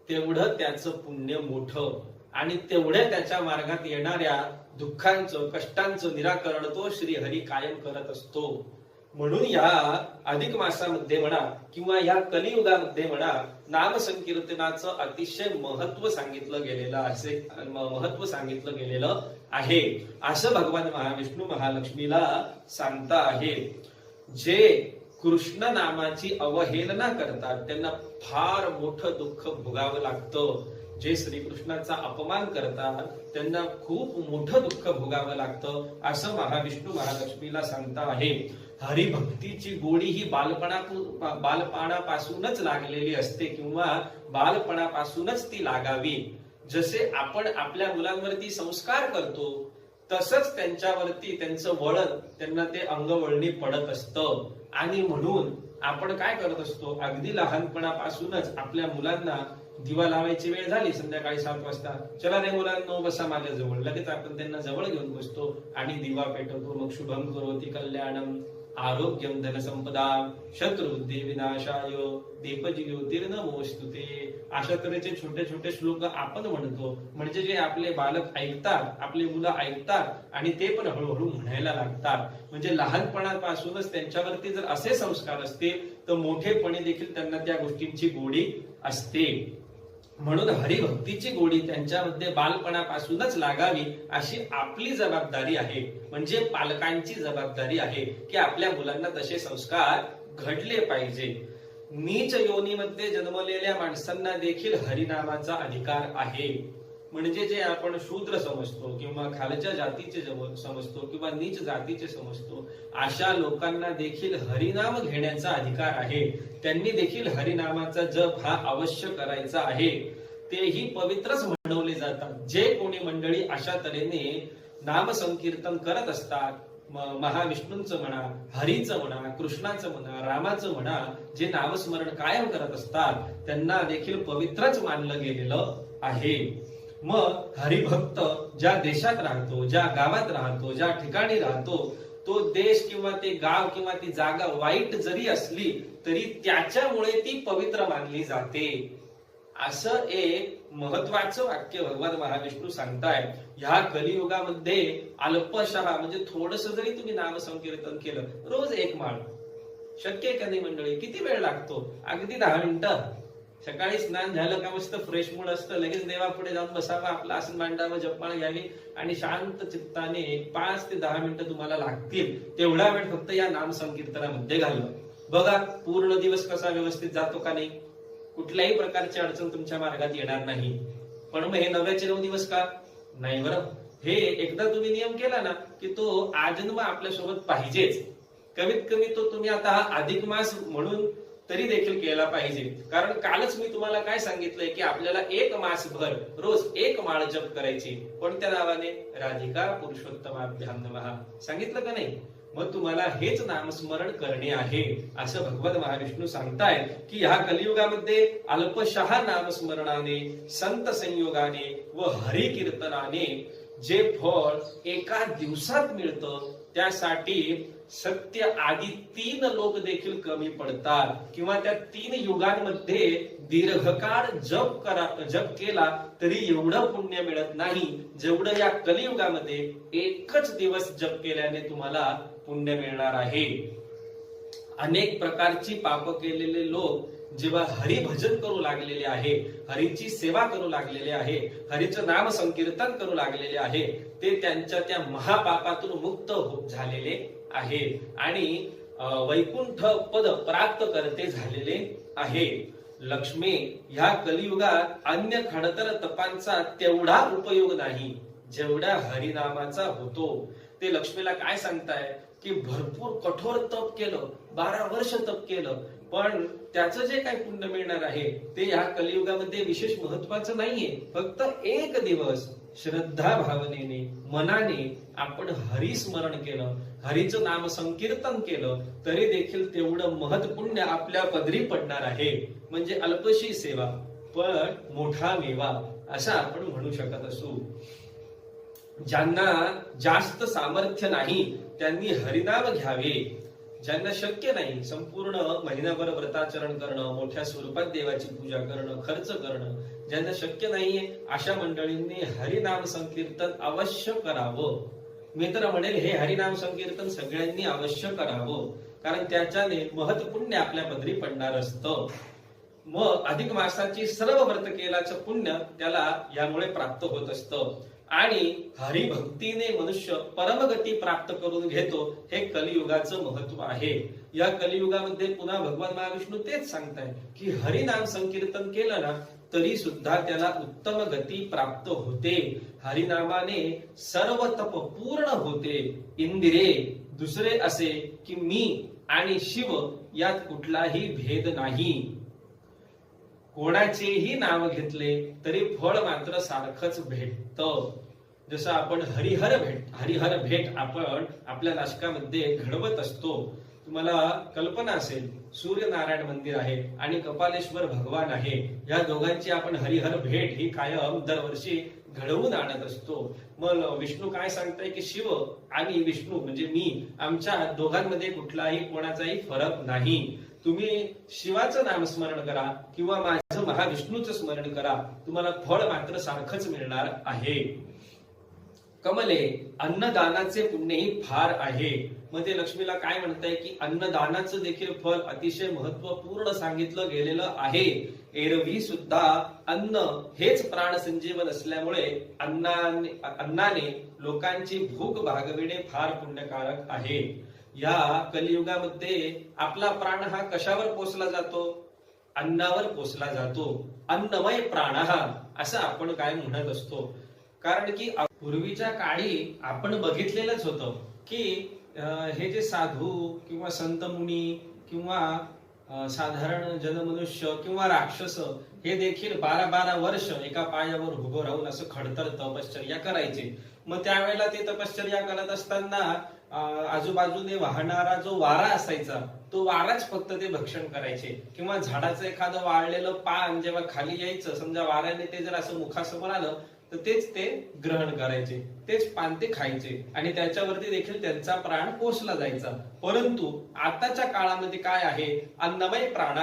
तेवढं त्याचं पुण्य मोठं, आणि तेवढ्या त्याच्या मार्गात येणाऱ्या दुःखांचं कष्टांचं निराकरण तो श्रीहरी कायम करत असतो. म्हणून या अधिक मासामध्ये म्हणा किंवा या कलियुगामध्ये म्हणा, नाम संकीर्तनाचं अतिशय महत्व सांगितलं गेलेलं आहे. असं भगवान महाविष्णू महालक्ष्मीला सांगता आहे. जे कृष्ण नामाची अवहेलना करतात त्यांना फार मोठं दुःख भोगावं लागतं. जे श्रीकृष्णाचा अपमान करतात त्यांना खूप मोठं दुःख भोगावं लागतं, असं महाविष्णू महालक्ष्मीला सांगता आहे. हरिभक्तीची गोडी ही बालपणापासूनच लागलेली असते, किंवा बालपणापासूनच ती लागावी. जसे आपण आपल्या मुलांवरती संस्कार करतो, तसंच त्यांच्यावरती त्यांचं वळण, त्यांना ते अंगवळणी पडत असतं. आणि म्हणून आपण काय करत असतो, अगदी लहानपणापासूनच आपल्या मुलांना दिवा लावायची वेळ झाली संध्याकाळी 7 वाजता, चला रे मुलांनो बसा माझ्या जवळ, लगेच आपण त्यांना जवळ घेऊन बसतो आणि दिवा पेटवतो. मग शुभम करोति कल्याणम आरोग्यम धनसंपदा शत्रुबुद्धी विनाशाय दीपज्योतिर्नमोस्तुते. अशा तऱ्हेचे छोटे छोटे श्लोक आपण म्हणतो, म्हणजे जे आपले बालक ऐकतात, आपली मुलं ऐकतात, आणि ते पण हळूहळू म्हणायला लागतात. म्हणजे लहानपणापासूनच त्यांच्यावरती जर असे संस्कार असतील तर मोठेपणी देखील त्यांना त्या गोष्टींची गोडी असते. म्हणून हरिभक्तीची गोडी त्यांच्यामध्ये बालपणापासूनच लागावी अशी आपली जबाबदारी आहे, म्हणजे पालकांची जबाबदारी आहे की आपल्या मुलांना तसे संस्कार घडले पाहिजे. नीच योनीमध्ये जन्मलेल्या माणसांना देखील हरिनामाचा अधिकार आहे. म्हणजे जे आपण शूद्र समजतो किंवा खालच्या जातीचे समजतो किंवा नीच जातीचे समजतो, अशा लोकांना देखील हरिनाम घेण्याचा अधिकार आहे. त्यांनी देखील हरिनामाचा जप हा अवश्य करायचा आहे. तेही पवित्रच म्हणवले जातात. जे कोणी मंडळी अशा तऱ्हेने नाम संकीर्तन करत असतात, महाविष्णूंचं म्हणा, हरीचं म्हणा, कृष्णाचं म्हणा, रामाचं म्हणा, जे नामस्मरण कायम करत असतात त्यांना देखील पवित्रच मानलं गेलेलं आहे. मग हरिभक्त ज्या देशात राहतो, ज्या गावात राहतो, ज्या ठिकाणी राहतो, तो देश किंवा ते गाव किंवा ती जागा वाईट जरी असली तरी त्याच्यामुळे ती पवित्र मानली जाते. असं एक महत्वाचं वाक्य भगवान महाविष्णू सांगताय. ह्या कलियुगामध्ये अल्पशः म्हणजे थोडस जरी तुम्ही नाम संकीर्तन केलं, रोज 1 माळ शक्य आहे का नाही मंडळी? किती वेळ लागतो? अगदी 10 मिनिटं. सकाळी स्नान झालं का मस्त फ्रेश मूड असतं, लगेच देवापुढे जाऊन बसावं, आपलं आसन मांडावं, जपमाळ घ्यावी आणि शांत चित्ताने 5 ते 10 मिनिटं तुम्हाला लागतील तेवढा वेळ फक्त या नाम संकीर्तनामध्ये घालवा. बघा पूर्ण दिवस कसा व्यवस्थित जातो का नाही. कुठल्याही प्रकारची अडचण तुमच्या मार्गात येणार नाही. पण मग हे 9चे 9 दिवस का नाही बरं. हे एकदा तुम्ही नियम केला ना की तो आजन्म आपल्यासोबत पाहिजेच. कमीत कमी तो तुम्ही आता हा अधिक मास म्हणून तरी देखील केला पाहिजे. कारण कालच मी तुम्हाला काय सांगितलंय की आपल्याला 1 मासभर रोज 1 माळ जप करायची. कोणत्या नावाने? राधिका पुरुषोत्तमाभ्याम नमः सांगितलं का नाही. मग तुम्हाला हेच नामस्मरण करणे आहे असं भगवान महाविष्णू सांगतायत की ह्या कलियुगामध्ये अल्पशः नामस्मरणाने, संत संयोगाने व हरी कीर्तनाने जे फळ एका दिवसात मिळतं त्यासाठी सत्य आदी 3 लोक देखील कमी पडतात. किंवा त्या 3 युगांमध्ये दीर्घकाळ जप केला तरी एवढं पुण्य मिळत नाही जेवढं या कलियुगामध्ये एकच दिवस जप केल्याने तुम्हाला पुण्य मिळणार आहे. अनेक प्रकारची पाप केलेले लोक जेव्हा हरी भजन करू लागलेले आहे, हरीची सेवा करू लागलेले आहे, हरीचं नाम संकीर्तन करू लागलेले आहे, ते त्यांच्या त्या महापापातून मुक्त झालेले आहे आणि वैकुंठ पद प्राप्त करते झालेले आहे. लक्ष्मी ह्या कलियुगात अन्य खडतर तपांचा तेवढा उपयोग नाही जेवढा हरिनामाचा होतो. ते लक्ष्मीला काय सांगताय की भरपूर कठोर तप केलं, 12 वर्ष तप केलं, पण त्याचं जे काही पुण्य मिळणार आहे ते ह्या कलियुगामध्ये विशेष महत्वाचं नाहीये. फक्त 1 दिवस श्रद्धा भावनेने मनाने आपण हरी स्मरण केलं, हरीचं नाम संकीर्तन केलं तरी देखील तेवढं महत्पुण्य आपल्या पदरी पडणार आहे. म्हणजे अल्पशी सेवा पण मोठा मेवा असं आपण म्हणू शकत असू. ज्यांना जास्त सामर्थ्य नाही त्यांनी हरिनाम घ्यावे. ज्यांना शक्य नाही संपूर्ण महिनाभर व्रताचरण करणं, मोठ्या स्वरूपात देवाची पूजा करणं, खर्च करणं, ज्यांना शक्य नाहीये अशा मंडळींनी हरिनाम संकीर्तन अवश्य करावं. मी तर म्हणेल हे हरिनाम संकीर्तन सगळ्यांनी अवश्य करावं, कारण त्याच्याने महत्पुण्य आपल्या पदरी पडणार असतं. मग अधिक मासाची सर्व व्रत केल्याचं पुण्य त्याला यामुळे प्राप्त होत असतं आणि हरिभक्तीने मनुष्य परमगती प्राप्त करून घेतो. हे कलियुगाचं महत्व आहे. या कलियुगामध्ये पुन्हा भगवान महाविष्णू तेच सांगताय की हरिनाम संकीर्तन केलं ना तरी सुद्धा त्याला उत्तम गती प्राप्त होते. हरिनामाने सर्व तप पूर्ण होते. इंदिरे दुसरे असे की मी आणि शिव यात कुठलाही भेद नाही. कोणाचेही नाव घेतले तरी फळ मात्र सारखंच भेटतं. जसं आपण हरिहर भेट आपण आपल्या नाशकामध्ये घडवत असतो. तुम्हाला कल्पना असेल सूर्यनारायण मंदिर आहे आणि कपालेश्वर भगवान आहे. या दोघांची आपण हरिहर भेट ही कायम दरवर्षी घडवून आणत असतो. मग विष्णू काय सांगताय की शिव आणि विष्णू म्हणजे मी, आमच्या दोघांमध्ये कुठलाही कोणाचाही फरक नाही. तुम्ही शिवाचं नामस्मरण करा किंवा माझं महाविष्णूचं स्मरण करा, तुम्हाला फळ मात्र सारखंच मिळणार आहे. कमले अन्नदानाचे पुण्यही फार आहे. मग ते लक्ष्मीला काय म्हणताय की अन्नदानाचं देखील फळ अतिशय महत्वपूर्ण सांगितलं गेलेलं आहे. एरवी सुद्धा अन्न हेच प्राण संजीवन असल्यामुळे अन्नाने लोकांची भूक भागविणे फार पुण्यकारक आहे. या कलियुगामध्ये आपला प्राण हा कशावर पोसला जातो? अन्नावर पोसला जातो. अन्नमय प्राण असं आपण काय म्हणत असतो. कारण की पूर्वीच्या काळी आपण बघितलेलंच होतं की हे जे साधू किंवा संत मुनी किंवा साधारण जनमनुष्य किंवा राक्षस हे देखील 12-12 वर्ष एका पायावर उभं राहून असं खडतर तपश्चर्या करायचे. मग त्यावेळेला ते तपश्चर्या करत असताना आजूबाजूने वाहणारा जो वारा असायचा तो वाराच फक्त ते भक्षण करायचे. किंवा झाडाचं एखादं वाळलेलं पान जेव्हा खाली यायचं, समजा वाऱ्याने ते जर असं मुखासमोर आलं तर तेच ते ग्रहण करायचे, तेच पान ते खायचे आणि त्याच्यावरती देखील त्यांचा प्राण पोसला जायचा. परंतु आताच्या काळामध्ये काय आहे? अन्नमय प्राण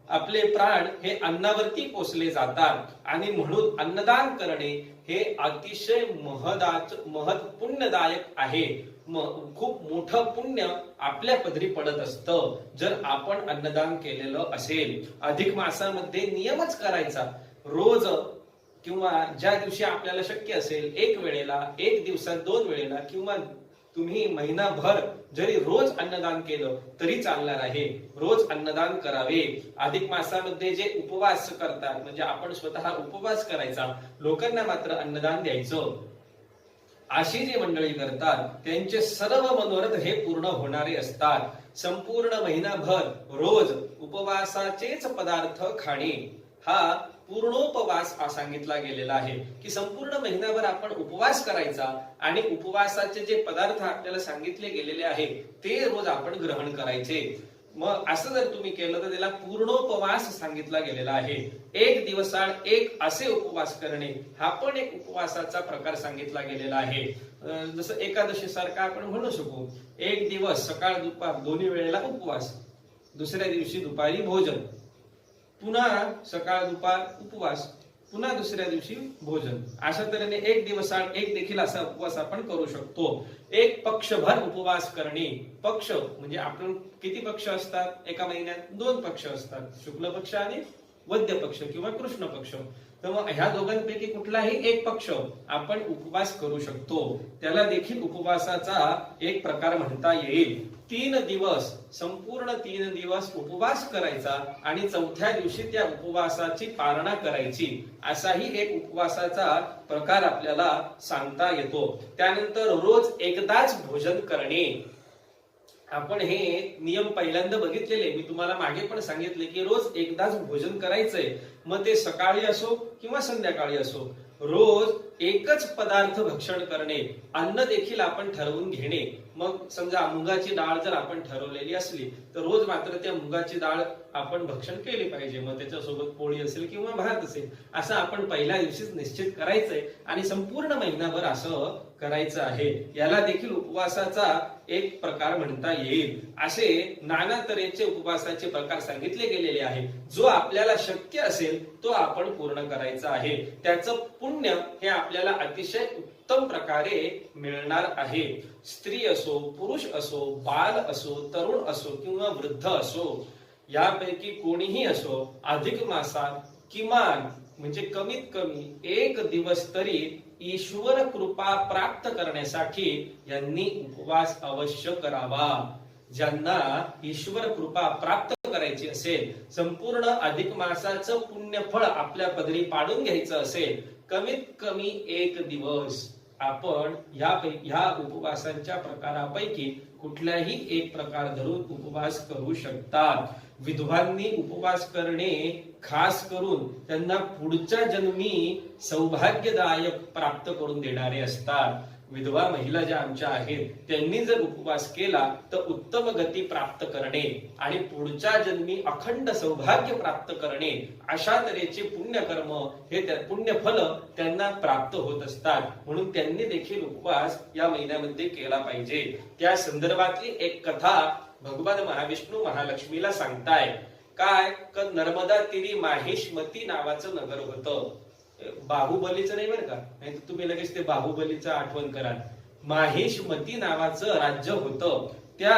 आपले प्राण हे अन्नावरती पोसले जातात आणि म्हणून अन्नदान करणे हे अतिशय महत् पुण्यदायक आहे. खूप मोठं पुण्य आपल्या पदरी पडत असतं जर आपण अन्नदान केलेलं असेल. अधिक मासामध्ये नियमच करायचा, रोज किंवा ज्या दिवशी आपल्याला शक्य असेल एक वेळेला, एक दिवसात 2 वेळेला, किंवा तुम्ही महिनाभर जरी रोज अन्नदान केलं तरी चालणार आहे. रोज अन्नदान करावे. अधिक मासामध्ये जे उपवास करतात म्हणजे आपण स्वतः उपवास करायचा, लोकांना मात्र अन्नदान द्यायचं, अशी जी मंडळी करतात त्यांचे सर्व मनोरथ हे पूर्ण होणारे असतात. संपूर्ण महिनाभर रोज उपवासाचेच पदार्थ खाणे हा पूर्णोपवास सांगितला गेलेला आहे, की संपूर्ण महिनाभर आपण उपवास करायचा आणि उपवासाचे जे पदार्थ आपल्याला सांगितले गेलेले आहे ते रोज आपण ग्रहण करायचे. मग असं जर तुम्ही केलं तर त्याला पूर्णोपवास सांगितला गेलेला आहे. एक दिवसाळ एक असे उपवास करणे हा पण एक उपवासाचा प्रकार सांगितला गेलेला आहे. जसं एकादशी सारखा आपण म्हणू शकू. एक दिवस सकाळ दुपार दोन्ही वेळेला उपवास, दुसऱ्या दिवशी दुपारी भोजन, पुन्हा सकाळ दुपार उपवास, पुन्हा दुसऱ्या दिवशी भोजन. अशा तऱ्हेने एक दिवसाळ एक देखील असा उपवास आपण करू शकतो. एक पक्षभर उपवास करणे. पक्ष म्हणजे आपण किती पक्ष असतात एका महिन्यात? 2 पक्ष असतात, शुक्ल पक्ष आणि वद्य पक्ष किंवा कृष्ण पक्ष. तर मग ह्या दोघांपैकी कुठलाही एक पक्ष आपण उपवास करू शकतो. त्याला देखील उपवासाचा एक प्रकार म्हणता येईल. 3 दिवस, संपूर्ण 3 दिवस उपवास करायचा आणि चौथ्या दिवशी त्या उपवासाची पारणा करायची, असाही एक उपवासाचा प्रकार आपल्याला सांगता येतो. त्यानंतर रोज एकदाच भोजन करणे. आपण हे नियम पहिल्यांदा बघितलेले, मी तुम्हाला मागे पण सांगितले की रोज एकदाच भोजन करायचंय. मग ते सकाळी असो किंवा संध्याकाळी असो, रोज एकच पदार्थ भक्षण करणे. अन्न देखील आपण ठरवून घेणे. मग समजा मुगाची डाळ जर आपण ठरवलेली असली तर रोज मात्र त्या मुगाची डाळ आपण भक्षण केली पाहिजे. मग त्याच्यासोबत पोळी असेल किंवा भात असेल असं आपण पहिल्या दिवशीच निश्चित करायचंय आणि संपूर्ण महिनाभर असं करायचं आहे. याला देखील उपवासाचा एक प्रकार म्हणता येईल. असे नाना तऱ्हेचे उपवासाचे प्रकार सांगितले गेलेले आहे. जो आपल्याला शक्य असेल तो आपण पूर्ण करायचा आहे. त्याचं पुण्य हे आपल्याला अतिशय उत्तम प्रकारे मिळणार आहे. स्त्री असो, पुरुष असो, बाल असो, तरुण असो किंवा वृद्ध असो, यापैकी कोणीही असो, अधिक मासात किमान म्हणजे कमीत कमी 1 दिवस तरी ईश्वर कृपा प्राप्त करण्यासाठी यांनी उपवास अवश्य करावा. ज्यांना ईश्वर कृपा प्राप्त करायची असेल, संपूर्ण अधिक मासाचं पुण्यफळ आपल्या पदरी पाडून घ्यायचं असेल, कमीत कमी 1 दिवस आपण ह्या उपवासांच्या प्रकारापैकी कुठलाही एक प्रकार धरून उपवास करू शकतात. विधवांनी उपवास करणे खास करून त्यांना पुढच्या जन्मी सौभाग्यदायक प्राप्त करून देणारे असतात. विधवा महिला ज्या आमच्या आहेत त्यांनी जर उपवास केला तर उत्तम गती प्राप्त करणे आणि पुढच्या जन्मी अखंड सौभाग्य प्राप्त करणे अशा तऱ्हेचे पुण्यकर्म हे पुण्यफल त्यांना प्राप्त होत असतात. म्हणून त्यांनी देखील उपवास या महिन्यामध्ये केला पाहिजे. त्या संदर्भातली एक कथा भगवान महाविष्णू महालक्ष्मीला सांगताय. काय? नर्मदा तीरी माहेशमती नावाचं नगर होतं. बाहुबलीचं नाही बरं का, नाही तुम्ही लगेच ते बाहुबलीचं आठवण कराल. माहेशमती नावाचं राज्य होतं. त्या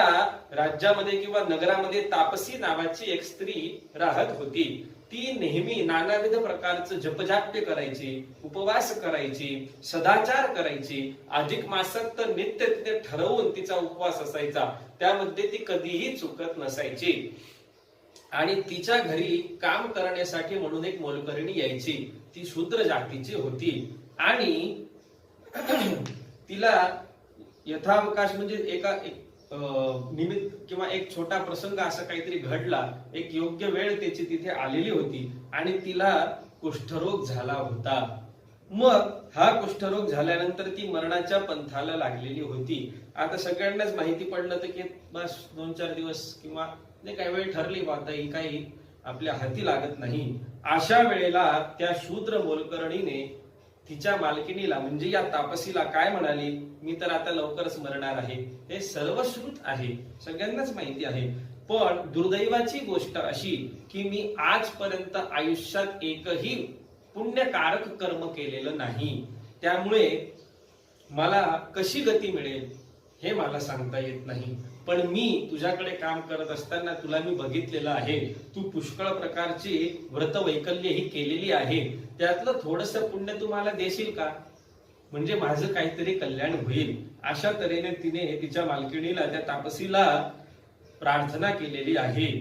राज्यामध्ये किंवा नगरामध्ये तापसी नावाची एक स्त्री राहत होती. ती नेहमी नानाविध प्रकारचं जपजाप्य करायची, उपवास करायची, सदाचार करायची. अधिक मासात तर नित्य तिथे ठरवून तिचा उपवास असायचा, त्यामध्ये ती कधीही चुकत नसायची. आणि तिच्या घरी काम करण्यासाठी म्हणून एक मोलकरणी यायची. ती शूद्र जातीची होती आणि तिला यथावकाश म्हणजे एका निमित्त किंवा एक छोटा प्रसंग असा काहीतरी घडला, एक योग्य वेळ त्याची तिथे आलेली होती आणि तिला कुष्ठरोग झाला होता. मग हा कुष्ठरोग झाल्यानंतर ती मरणाच्या पंथाला लागलेली होती. आता सगळ्यांनाच माहिती पडलं तर की बस 2-4 दिवस किंवा काही वेळ ठरली आता ही काही आपल्या हाती लागत नाही. अशा वेळेला त्या शूद्र मोलकरणीने तिच्या मालकिनीला म्हणजे या तापसीला काय म्हणाली, मी तर आता लवकरच मरणार आहे. हे सर्वश्रुत आहे, सगळ्यांनाच माहिती आहे. पण दुर्दैवाची गोष्ट अशी की मी आजपर्यंत आयुष्यात एकही पुण्यकारक कर्म केलेलं नाही, त्यामुळे मला कशी गती मिळेल, हे मला सांगता येत नाही. पण मी तुझ्याकडे काम करत असताना तुला मी बघितलेलं आहे, तू पुष्कळ प्रकारची व्रत वैकल्य ही केलेली आहे. त्यातलं थोडंसं पुण्य तू मला देशील का? म्हणजे माझं काहीतरी कल्याण होईल. अशा तऱ्हेने तिने तिच्या मालकिणीला, त्या तापसीला प्रार्थना केलेली आहे.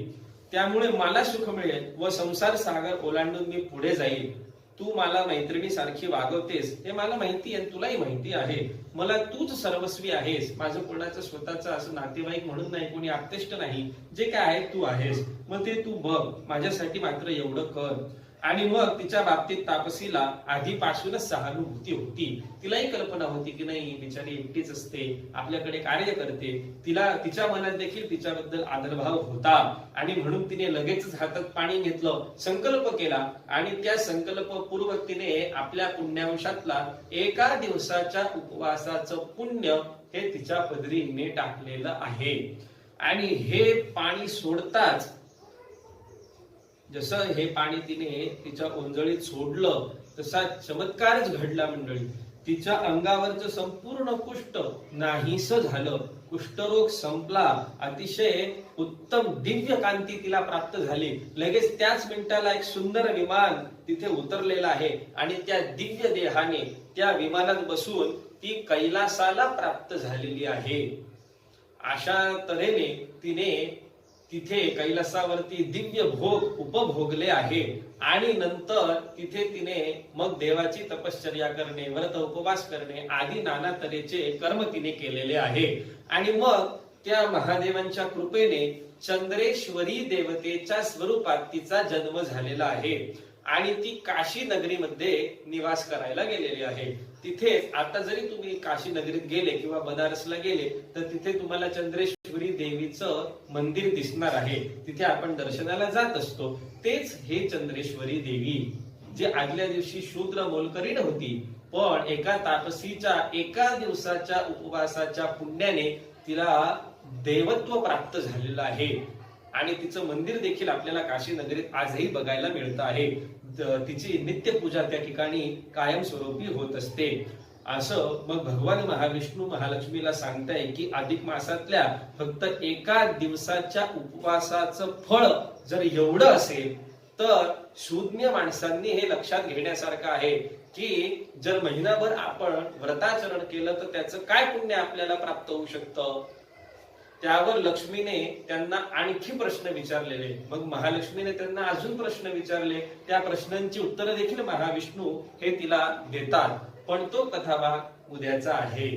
त्यामुळे मला सुख मिळेल व संसार सागर ओलांडून मी पुढे जाईल. तू मला मैत्रिणी सारखी वागवतेस हे मला माहिती आहे, तुलाही माहिती आहे. मला तूच सर्वस्वी आहेस. माझं कोणाचं स्वतःचं असं नातेवाईक म्हणून नाही, कोणी आप्तेष्ट नाही. जे काय आहे तू आहेस. मग ते तू बघ, माझ्यासाठी मात्र एवढं कर. आणि मग तिच्या बाबतीत तापसीला आधीपासूनच सहानुभूती होती. तिलाही कल्पना होती की नाही, बिचारी एकटीच असते, आपल्याकडे कार्य करते. तिच्या मनात देखील तिच्याबद्दल आदरभाव होता. आणि म्हणून तिने लगेचच हातात पाणी घेतलं, संकल्प केला. आणि त्या संकल्पपूर्वक तिने आपल्या पुण्यांशातला एका दिवसाच्या उपवासाचं पुण्य हे तिच्या पदरीने टाकलेलं आहे. आणि हे पाणी सोडताच, जसं हे पाणी तिने तिच्या ओंजळीत सोडलं, तसा चमत्कारच घडला मंडळी. तिच्या अंगावरचं संपूर्ण कुष्ठ नाहीस झालं. कुष्ठरोग संपला. अतिशय उत्तम दिव्य कांती तिला प्राप्त झाली. लगेच त्याच मिनिटाला एक सुंदर विमान तिथे उतरलेलं आहे. आणि त्या दिव्य देहाने त्या विमानात बसून ती कैलासाला प्राप्त झालेली आहे. अशा तऱ्हेने तिने तिथे कैलासावरती दिव्य भोग उपभोगले आहे. आणि नंतर तिथे तिने मग देवाची तपश्चर्या करणे, व्रत उपवास करणे आदी नाना तऱ्हेचे कर्म तिने केलेले आहे. आणि मग त्या महादेवांच्या कृपेने चंद्रेश्वरी देवतेच्या स्वरूपात तिचा जन्म झालेला आहे. आणि ती काशी नगरीमध्ये निवास करायला गेलेली आहे. तिथे आता जरी तुम्ही काशी नगरीत गेले किंवा बनारसला गेले तर तिथे तुम्हाला चंद्रेश्वरी देवीचं मंदिर दिसणार आहे. तिथे आपण दर्शनाला जात असतो. तेच हे चंद्रेश्वरी देवी, जे आदल्या दिवशी शूद्र मोलकरीण होती, पण एका तापसीच्या एका दिवसाच्या उपवासाच्या पुण्याने तिला देवत्व प्राप्त झालेलं आहे. आणि तिचं मंदिर देखील आपल्याला काशी नगरीत आजही बघायला मिळतं आहे. तिची नित्य पूजा त्या ठिकाणी कायमस्वरूपी होत असते. असं मग भगवान महाविष्णू महालक्ष्मीला सांगताय की अधिक मासातल्या फक्त एका दिवसाच्या उपवासाचं फळ जर एवढं असेल तर शून्य माणसांनी हे लक्षात घेण्यासारखं आहे की जर महिनाभर आपण व्रताचरण केलं तर त्याचं काय पुण्य आपल्याला प्राप्त होऊ शकतं. त्यावर लक्ष्मीने त्यांना आणखी प्रश्न विचारलेले. मग महालक्ष्मीने त्यांना अजून प्रश्न विचारले. त्या प्रश्नांची उत्तरं देखील महाविष्णू हे तिला देतात. पण तो कथाभाग उद्याचा आहे.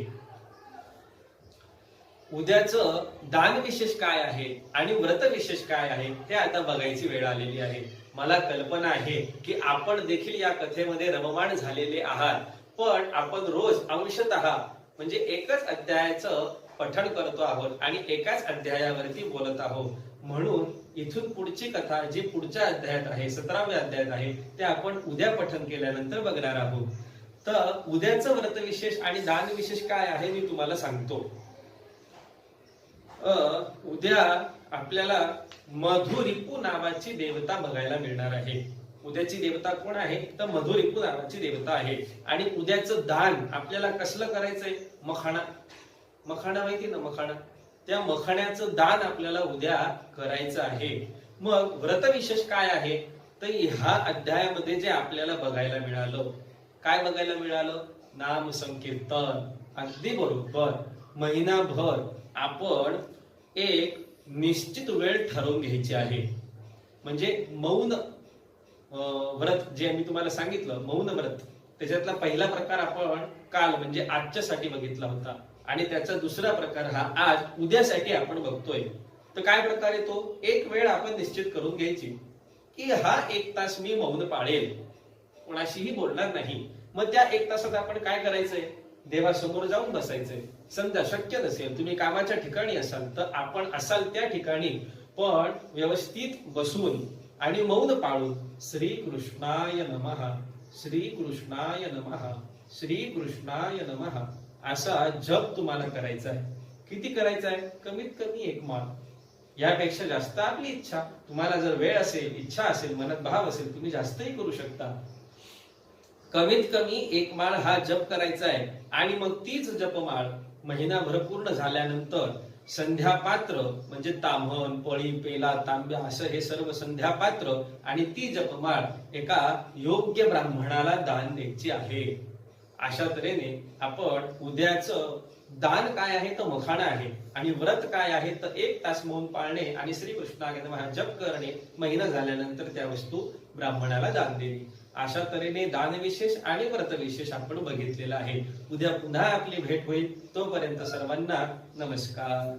उद्याचं दान विशेष काय आहे आणि व्रत विशेष काय आहे हे आता बघायची वेळ आलेली आहे. मला कल्पना आहे की आपण देखील या कथेमध्ये रममाण झालेले आहात. पण आपण रोज अंशतः म्हणजे एकच अध्यायाचं पठण करतो आहोत आणि एकाच अध्यायावरती बोलत आहोत. म्हणून इथून पुढची कथा जी पुढच्या अध्यायात आहे, 17व्या अध्यायात आहे, ते आपण उद्या पठण केल्यानंतर बघणार आहोत. तर उद्याचं व्रत विशेष आणि दान विशेष काय आहे मी तुम्हाला सांगतो. उद्या आपल्याला मधुरिपू नावाची देवता बघायला मिळणार आहे. उद्याची देवता कोण आहे तर मधुरिपू नावाची देवता आहे. आणि उद्याचं दान आपल्याला कसलं करायचंय, मखाणा. मखाणा माहिती ना, मखाणा. त्या मखाण्याचं दान आपल्याला उद्या करायचं आहे. मग व्रत विशेष काय आहे तर ह्या अध्यायामध्ये जे आपल्याला बघायला मिळालं, काय बघायला मिळालं, नाम संकीर्तन. अगदी बरोबर. महिनाभर आपण एक निश्चित वेळ ठरवून घ्यायची आहे. म्हणजे मौन व्रत जे मी तुम्हाला सांगितलं, मौन व्रत, त्याच्यातला पहिला प्रकार आपण काल म्हणजे आजच्यासाठी बघितला होता. आणि त्याचा दुसरा प्रकार हा आज उद्यासाठी आपण बघतोय. तर काय प्रकार आहे तो, एक वेळ आपण निश्चित करून घ्यायची की हा 1 तास मी मौन पाळेल, कोणाशीही बोलणार नाही. मग त्या 1 तासात आपण काय करायचंय, देवासमोर जाऊन बसायचंय. समजा शक्य नसेल, तुम्ही कामाच्या ठिकाणी असाल तर आपण असाल त्या ठिकाणी पण व्यवस्थित बसून आणि मौन पाळून श्री कृष्णाय नमः, श्री कृष्णाय नमः, श्री कृष्णाय नमः असा जप तुम्हाला करायचा आहे. किती करायचा आहे, कमीत कमी 1 माळ. यापेक्षा जास्त आपली इच्छा. तुम्हाला जर वेळ असेल, इच्छा असेल, मनात भाव असेल, तुम्ही जास्तही करू शकता. कमीत कमी 1 माळ हा जप करायचा आहे. आणि मग तीच जपमाळ महिनाभर पूर्ण झाल्यानंतर संध्यापात्र म्हणजे ताम्हण, पळी, पेला, तांब्या असं हे सर्व संध्यापात्र आणि ती जपमाळ एका योग्य ब्राह्मणाला दान द्यायची आहे. अशा तऱ्हेने आपण उद्याचं दान काय आहे तर मखाणा आहे आणि व्रत काय आहे तर 1 तास मौन पाळणे आणि श्रीकृष्णागत जप करणे, महिना झाल्यानंतर त्या वस्तू ब्राह्मणाला दान देणे. अशा तऱ्हेने दानविशेष आणि व्रतविशेष आपण बघितलेला आहे. उद्या पुन्हा आपली भेट होईल. तोपर्यंत सर्वांना नमस्कार.